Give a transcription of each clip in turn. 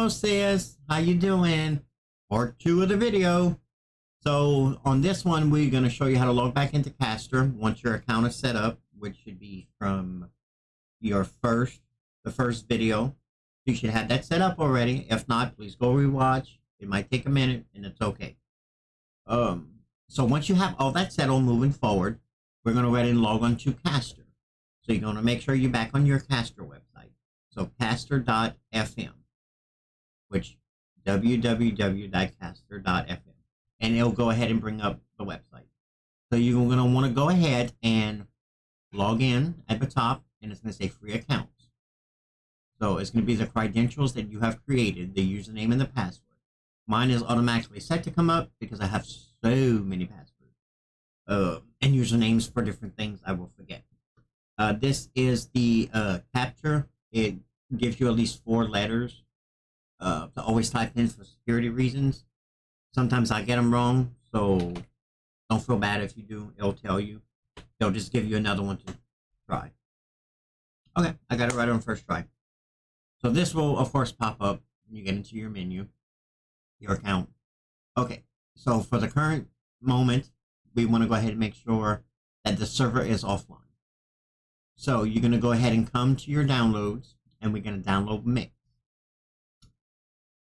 Hello, sis. How you doing? Part two of the video. So on this one, we're going to show you how to log back into Caster once your account is set up, which should be from your the first video. You should have that set up already. If not, please go rewatch. It might take a minute, and it's okay. So once you have all that settled moving forward, we're going to go ahead and log on to Caster. So you're going to make sure you're back on your Caster website. So caster.fm, which www.caster.fm, and it'll go ahead and bring up the website. So you're going to want to go ahead and log in at the top, and it's going to say free accounts. So it's going to be the credentials that you have created, the username and the password. Mine is automatically set to come up because I have so many passwords and usernames for different things I will forget. This is the capture. It gives you at least 4 letters to always type in for security reasons. Sometimes I get them wrong, so don't feel bad if you do. It'll tell you. They'll just give you another one to try. Okay, I got it right on first try. So this will, of course, pop up when you get into your menu, your account. Okay, so for the current moment, we want to go ahead and make sure that the server is offline. So you're going to go ahead and come to your downloads, and we're going to download Mixxx,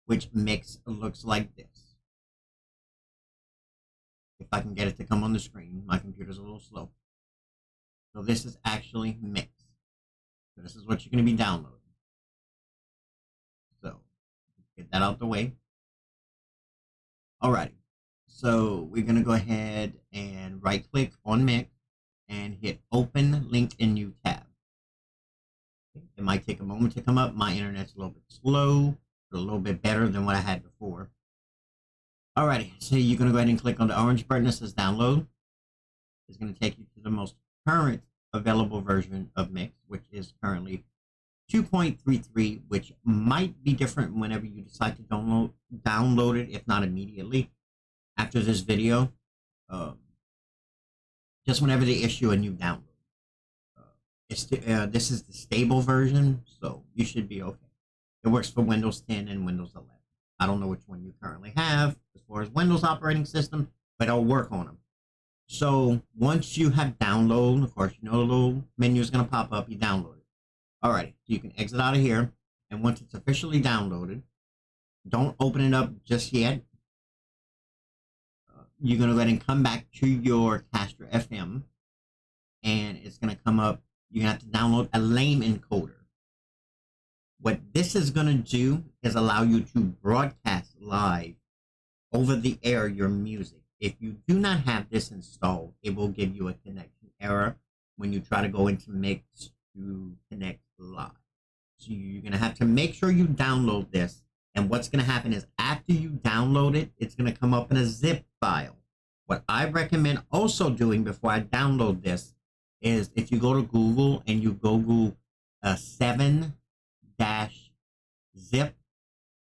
which Mixxx looks like this. If I can get it to come on the screen, my computer's a little slow. So this is actually Mixxx. So this is what you're going to be downloading. So get that out the way. Alrighty. So we're going to go ahead and right click on Mixxx and hit open link in new tab. It might take a moment to come up. My internet's a little bit slow, but a little bit better than what I had before. Alrighty, so you're going to go ahead and click on the orange button that says download. It's going to take you to the most current available version of Mixxx, which is currently 2.33, which might be different whenever you decide to download it, if not immediately after this video. Just whenever they issue a new download. This is the stable version, so you should be okay. It works for Windows 10 and Windows 11. I don't know which one you currently have as far as Windows operating system, but I'll work on them. So once you have downloaded, of course, you know the little menu is going to pop up. You download it. Alrighty, so you can exit out of here, and once it's officially downloaded, don't open it up just yet. You're going to go ahead and come back to your CasterFM, and it's going to come up. You're going to have to download a lame encoder. What this is going to do is allow you to broadcast live over the air your music. If you do not have this installed, it will give you a connection error when you try to go into Mixxx to connect live. So you're going to have to make sure you download this. And what's going to happen is after you download it, it's going to come up in a zip file. What I recommend also doing before I download this is if you go to Google and you Google 7-zip,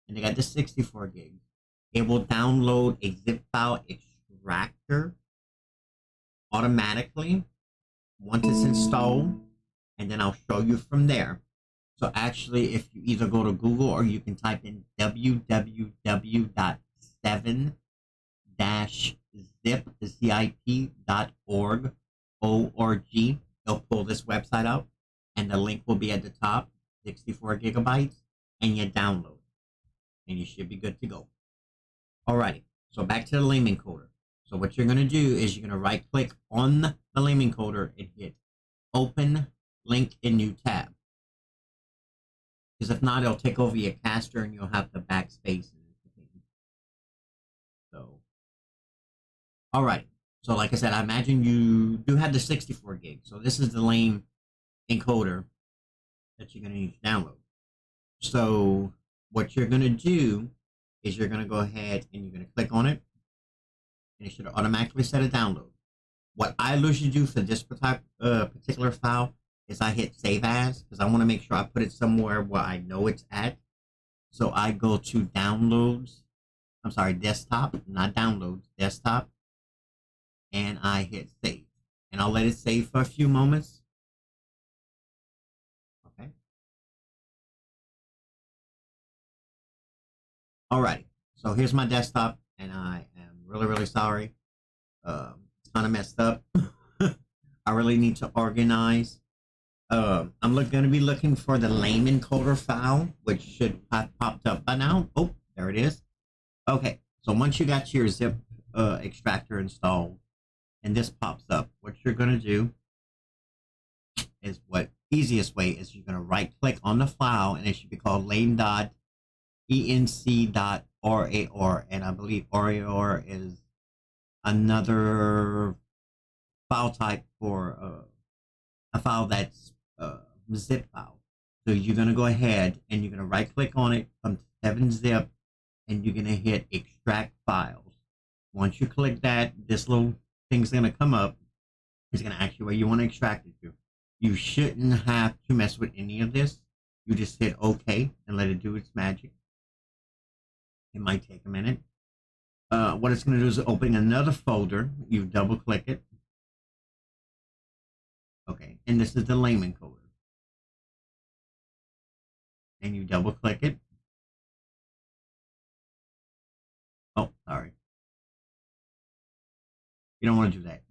and they got the 64 gigs, it will download a zip file extractor automatically once it's installed, and then I'll show you from there. So actually, if you either go to Google or you can type in www.7-zip.org, O-R-G, it'll pull this website out, and the link will be at the top, 64 gigabytes, and you download it, and you should be good to go. Alrighty, so back to the lame encoder. So what you're going to do is you're going to right click on the lame encoder and hit open link in new tab. Because if not, it'll take over your Caster and you'll have to backspace and everything. So, alright. So like I said, I imagine you do have the 64 gig. So this is the lame encoder that you're going to need to download. So what you're going to do is you're going to go ahead and you're going to click on it, and it should automatically set a download. What I usually do for this particular file is I hit save as, because I want to make sure I put it somewhere where I know it's at. So I go to downloads, desktop, not downloads, desktop, and I hit save. And I'll let it save for a few moments. Okay. Alrighty, so here's my desktop, and I am really, really sorry. It's kind of messed up. I really need to organize. I'm going to be looking for the lame encoder file, which should have popped up by now. Oh, there it is. Okay, so once you got your zip extractor installed, and this pops up, what you're going to do is easiest way is you're going to right click on the file, and it should be called lame.enc.rar, and I believe RAR is another file type for a file that's zip file. So you're going to go ahead and you're going to right click on it, come to 7-zip, and you're going to hit extract files. Once you click that, this little thing's going to come up. It's going to ask you where you want to extract it to. You shouldn't have to mess with any of this. You just hit OK and let it do its magic. It might take a minute. What it's going to do is open another folder. You double click it. Okay, and this is the lame encoder. And you double click it. Oh, sorry. You don't want to do that.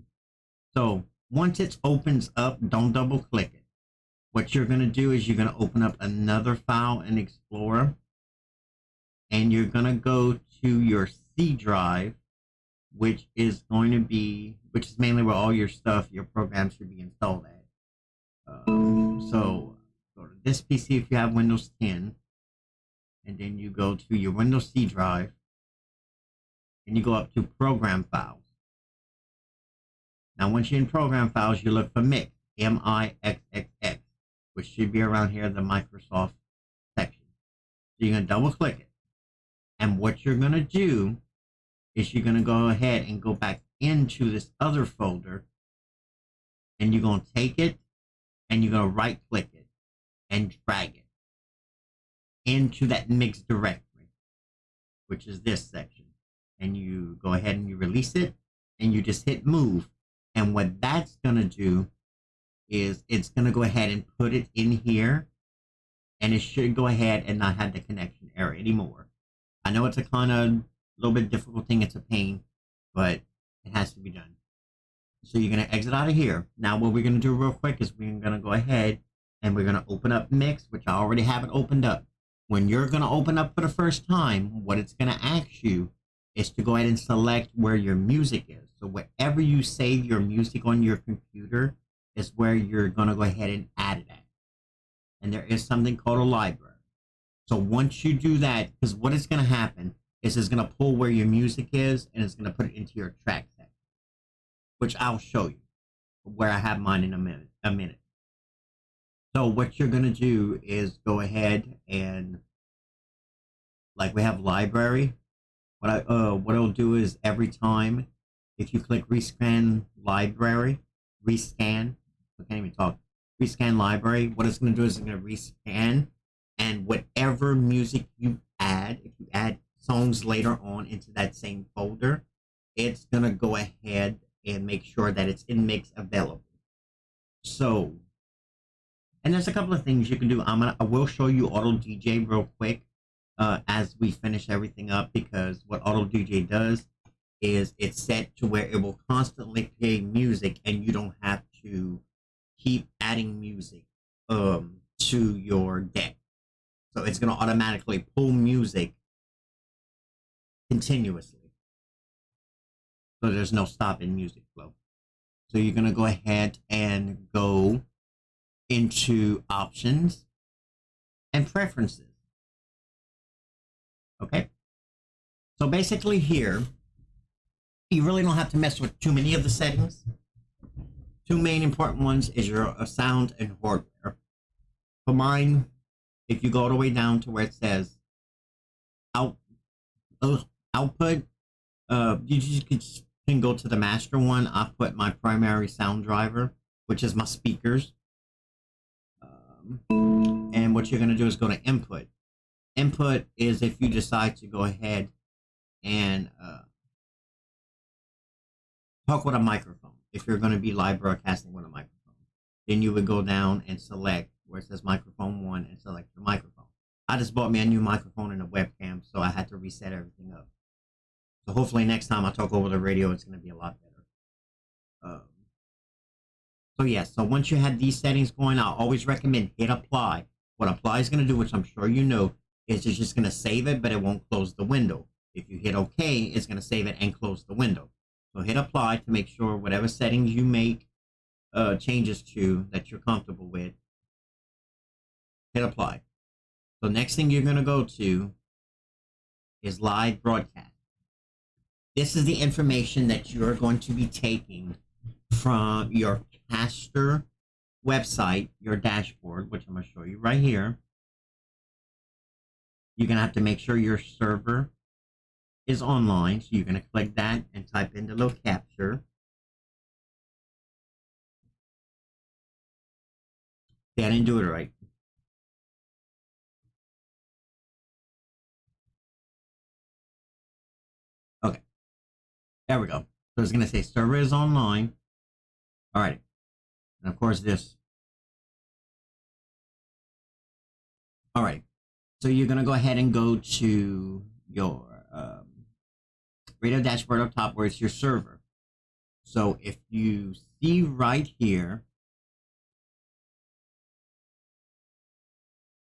So once it opens up, don't double click it. What you're going to do is you're going to open up another file in Explorer, and you're going to go to your C drive, which is mainly where all your stuff, your programs should be installed at. So go to this PC if you have Windows 10, and then you go to your Windows C drive, and you go up to Program Files. Now, once you're in Program Files, you look for Mixxx, M-I-X-X-X, which should be around here in the Microsoft section. So you're going to double click it. And what you're going to do is you're going to go ahead and go back into this other folder, and you're going to take it and you're going to right click it and drag it into that Mixxx directory, which is this section. And you go ahead and you release it, and you just hit move. And what that's going to do is it's going to go ahead and put it in here, and it should go ahead and not have the connection error anymore. I know it's a kind of little bit difficult thing. It's a pain, but it has to be done. So you're going to exit out of here. Now what we're going to do real quick is we're going to go ahead and we're going to open up Mixxx, which I already have it opened up. When you're going to open up for the first time, what it's going to ask you is to go ahead and select where your music is. So wherever you save your music on your computer is where you're going to go ahead and add it at. And there is something called a library. So once you do that, because what is going to happen is it's going to pull where your music is, and it's going to put it into your track section, which I'll show you where I have mine in a minute. So what you're going to do is go ahead and, like we have library, what it'll do is every time if you click rescan library, rescan, I can't even talk, rescan library, what it's going to do is it's going to rescan, and whatever music you add, if you add songs later on into that same folder, it's going to go ahead and make sure that it's in Mixxx available. So, and there's a couple of things you can do. I will show you Auto DJ real quick as we finish everything up, because what Auto DJ does is it's set to where it will constantly play music, and you don't have to keep adding music to your deck. So it's going to automatically pull music continuously. So there's no stop in music flow. So you're going to go ahead and go into options and preferences. Okay. So basically here, you really don't have to mess with too many of the settings. Two main important ones is your sound and hardware. For mine, if you go all the way down to where it says output, you just can go to the master one. I put my primary sound driver, which is my speakers. And what you're going to do is go to input. Input is if you decide to go ahead and talk with a microphone. If you're going to be live broadcasting with a microphone, then you would go down and select where it says microphone 1 and select your microphone. I just bought me a new microphone and a webcam, so I had to reset everything up. So hopefully next time I talk over the radio, it's going to be a lot better. So yeah, so once you have these settings going, I always recommend hit apply. What apply is going to do, which I'm sure you know, is it's just going to save it, but it won't close the window. If you hit OK, it's going to save it and close the window. So hit apply to make sure whatever settings you make changes to that you're comfortable with. Hit apply. So next thing you're going to go to is live broadcast. This is the information that you're going to be taking from your Caster website, your dashboard, which I'm going to show you right here. You're going to have to make sure your server is online. So you're going to click that and type in the little capture. See, I didn't do it right. Okay. There we go. So it's going to say server is online. All right. And of course this. All right. So you're going to go ahead and go to your radio dashboard up top where it's your server. So if you see right here,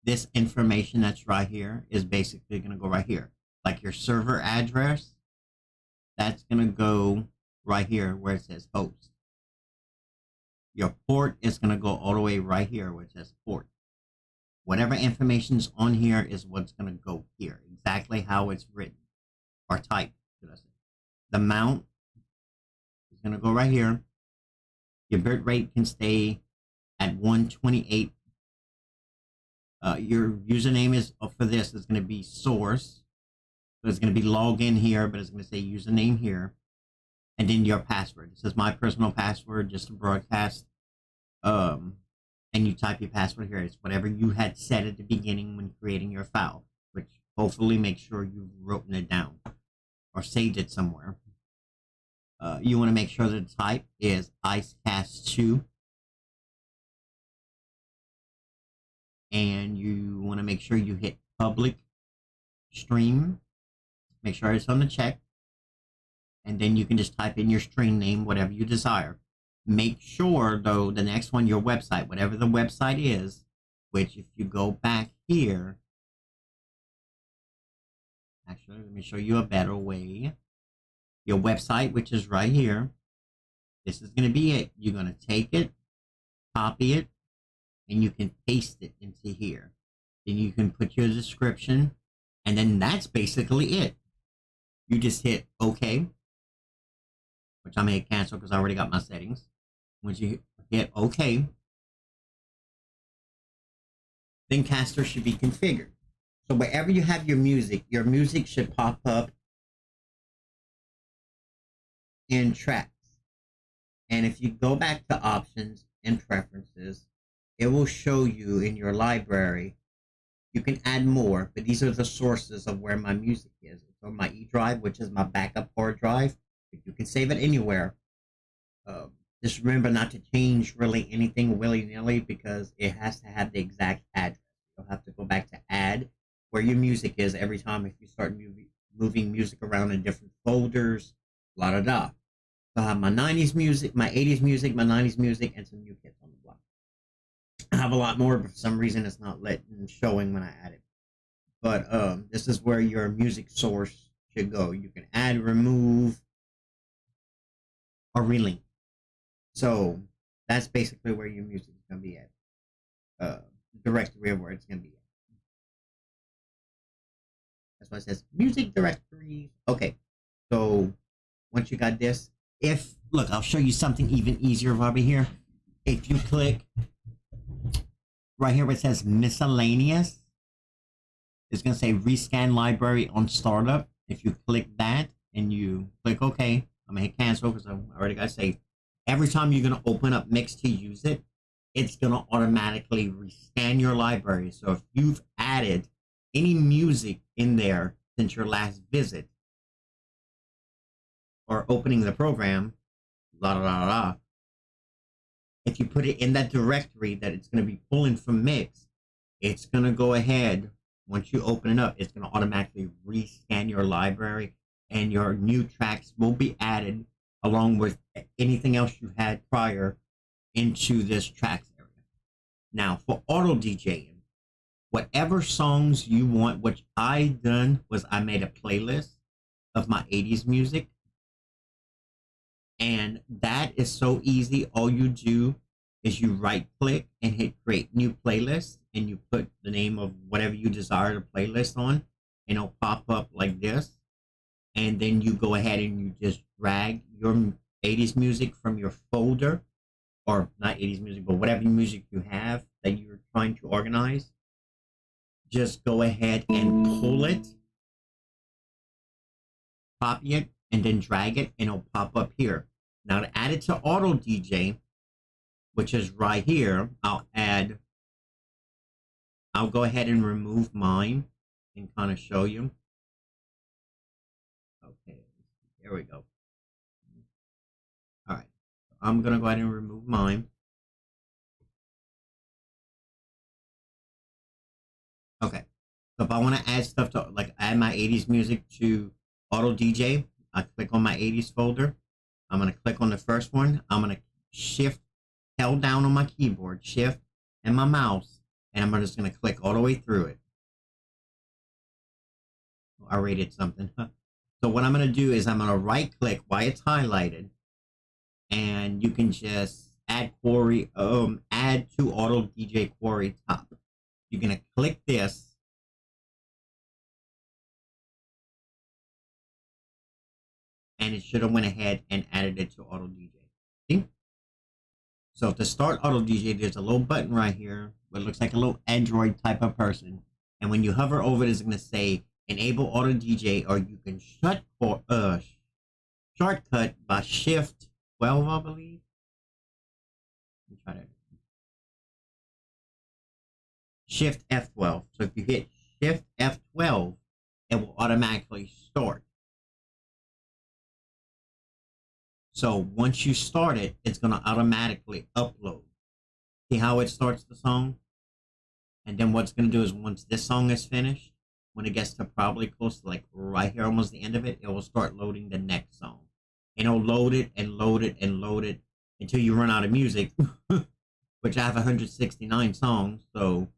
this information that's right here is basically going to go right here. Like your server address, that's going to go right here where it says host. Your port is going to go all the way right here where it says port. Whatever information's on here is what's going to go here, exactly how it's written or typed, should I say. The mount is going to go right here. Your bit rate can stay at 128. Your username is for this is going to be source. So it's going to be login here, but it's going to say username here. And then your password. This is my personal password just to broadcast. And you type your password here. It's whatever you had set at the beginning when creating your file, which hopefully make sure you've written it down or saved it somewhere. You want to make sure that the type is IceCast2. And you want to make sure you hit public stream. Make sure it's on the check. And then you can just type in your stream name, whatever you desire. Make sure, though, the next one, your website, whatever the website is, which if you go back here, actually, let me show you a better way. Your website, which is right here, this is going to be it. You're going to take it, copy it, and you can paste it into here. Then you can put your description, and then that's basically it. You just hit OK, which I may cancel because I already got my settings. Once you hit OK, then Caster should be configured. So wherever you have your music should pop up in tracks. And if you go back to options and preferences, it will show you in your library. You can add more, but these are the sources of where my music is. It's on my E drive, which is my backup hard drive. But you can save it anywhere. Just remember not to change really anything willy-nilly because it has to have the exact address. You'll have to go back to add where your music is every time if you start moving music around in different folders, la-da-da. So I have my 90s music, my 80s music, my 90s music, and some new kids on the block. I have a lot more, but for some reason it's not showing when I add it. But this is where your music source should go. You can add, remove, or relink. So that's basically where your music is going to be at. Directory of where it's going to be at. That's why it says music directories. Okay, so once you got this, look, I'll show you something even easier over here. If you click right here where it says miscellaneous, it's going to say rescan library on startup. If you click that and you click OK, I'm going to hit cancel because I already got saved. Every time you're going to open up Mixxx to use it, it's going to automatically rescan your library. So if you've added any music in there since your last visit or opening the program, la la la la, if you put it in that directory that it's going to be pulling from Mixxx, it's going to go ahead Once you open it up, it's going to automatically rescan your library, and your new tracks will be added along with anything else you had prior into this tracks area. Now, for auto DJing, whatever songs you want, what I done was I made a playlist of my 80s music, and that is so easy. All you do is you right click and hit create new playlist, and you put the name of whatever you desire to playlist on, and it'll pop up like this. And then you go ahead and you just drag your 80s music from your folder, or not 80s music, but whatever music you have that you're trying to organize. Just go ahead and pull it, copy it, and then drag it, and it'll pop up here. Now to add it to auto DJ, which is right here, I'll go ahead and remove mine and kind of show you. Okay, there we go. All right, I'm gonna go ahead and remove mine. Okay, so if I want to add stuff to, like, add my 80s music to auto DJ, I click on my 80s folder. I'm gonna click on the first one. I'm gonna shift held down on my keyboard, shift and my mouse, and I'm just gonna click all the way through it. I rated something. So what I'm gonna do is I'm gonna right click while it's highlighted, and you can just add query, add to auto DJ query top. You're gonna click this, and it should have went ahead and added it to auto DJ. See? So to start auto DJ, there's a little button right here where it looks like a little Android type of person, and when you hover over it, it's gonna say enable auto DJ, or you can shortcut by Shift 12, I believe. Let me try that. Shift F12. So if you hit Shift F12, it will automatically start. So once you start it, it's going to automatically upload. See how it starts the song? And then what's going to do is once this song is finished, when it gets to probably close to like right here, almost the end of it, it will start loading the next song. And it'll load it and load it and load it until you run out of music, which I have 169 songs. So,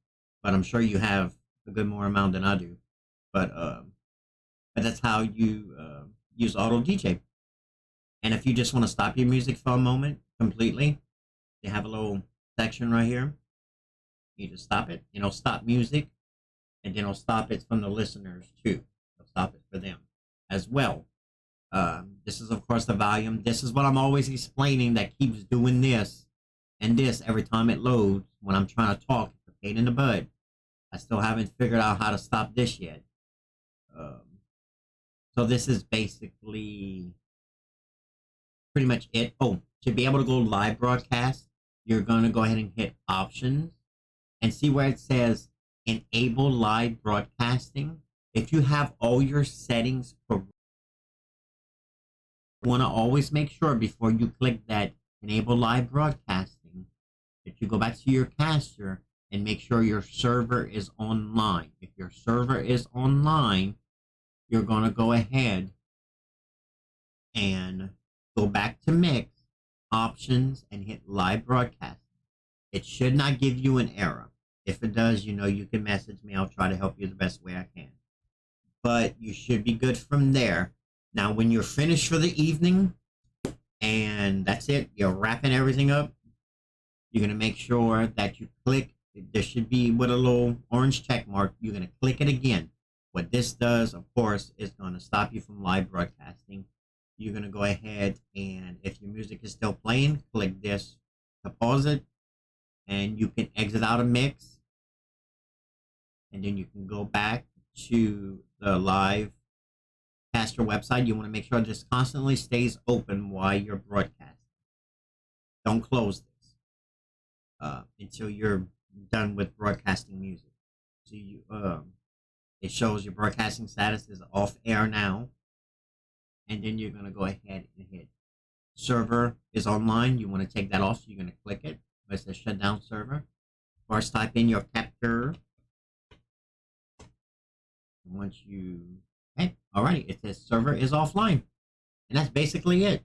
but I'm sure you have a good more amount than I do. But that's how you use auto DJ. And if you just want to stop your music for a moment completely, they have a little section right here. You just stop it, and it'll stop music, and then it'll stop it from the listeners too. It'll stop it for them as well. This is, of course, the volume. This is what I'm always explaining that keeps doing this and this every time it loads. When I'm trying to talk, it's a pain in the butt. I still haven't figured out how to stop this yet. So this is basically pretty much it. Oh, to be able to go live broadcast, you're going to go ahead and hit options and see where it says enable live broadcasting. If you have all your settings correct, you want to always make sure before you click that enable live broadcasting that you go back to your caster and make sure your server is online. If your server is online, you're going to go ahead and go back to Mix, options, and hit live broadcasting. It should not give you an error. If it does, you can message me. I'll try to help you the best way I can. But you should be good from there. Now, when you're finished for the evening, and that's it, you're wrapping everything up, you're going to make sure that you click. There should be with a little orange check mark. You're going to click it again. What this does, of course, is going to stop you from live broadcasting. You're going to go ahead, and if your music is still playing, click this to pause it, and you can exit out of Mix, and then you can go back to the live caster website. You want to make sure this constantly stays open while you're broadcasting. Don't close this until you're done with broadcasting music. So it shows your broadcasting status is off air now. And then you're going to go ahead and hit server is online. You want to take that off, so you're going to click it. It says shut down server. First, type in your capture Once you, hey, alrighty, it says server is offline, and that's basically it.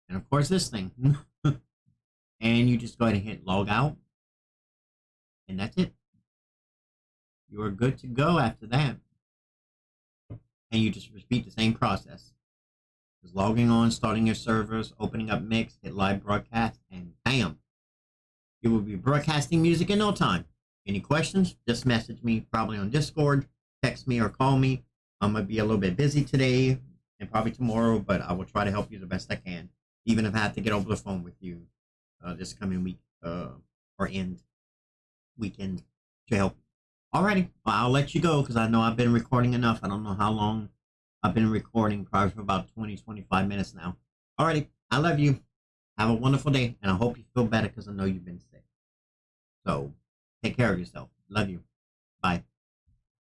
And of course, this thing, and you just go ahead and hit log out, and that's it. You are good to go after that, and you just repeat the same process. Just logging on, starting your servers, opening up Mixxx, hit live broadcast, and bam, you will be broadcasting music in no time. Any questions? Just message me, probably on Discord, text me, or call me. I'm gonna be a little bit busy today and probably tomorrow, but I will try to help you the best I can, even if I have to get over the phone with you this coming week or end weekend to help. Alrighty, well, I'll let you go because I know I've been recording enough. I don't know how long I've been recording, probably for about 20, 25 minutes now. Alrighty, I love you. Have a wonderful day, and I hope you feel better because I know you've been sick. So take care of yourself. Love you. Bye.